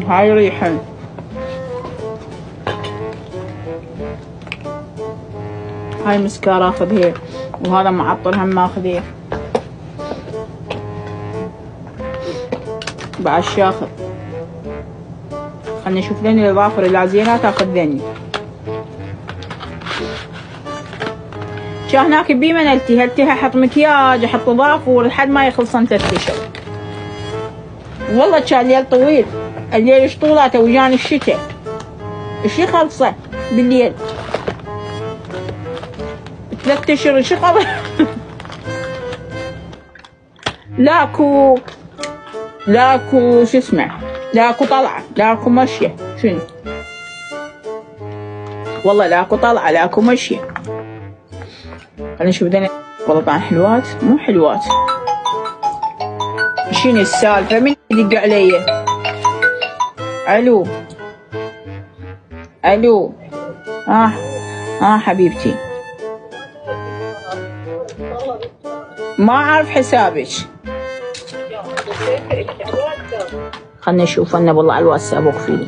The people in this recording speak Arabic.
هاي ريحة. هاي مسكارة اخذ، وهذا معطر هم ماخذيه. بعد شاخذ. خلني اشوف ذني الاظافر اللي زينات اخذ ذني. شا هناك بيمنلتي هلتي احط مكياج احط اظافر لحد ما يخلصن 3 اشهر. والله كان الليل طويل، الليل شطولاته وجاني الشتاء. اشي خلصه بالليل 3 اشهر شغل. لاكو شو اسمه، لاكو طلعه، لاكو مشيه، شنو والله لاكو طلعه لاكو مشيه. خلينا نشوف ذني. والله طبعا حلوات مو حلوات. شنو السالفه؟ من يدق علي؟ الو حبيبتي، ما اعرف حسابك. خلنا نشوف انا والله على الواتساب وقفيلي.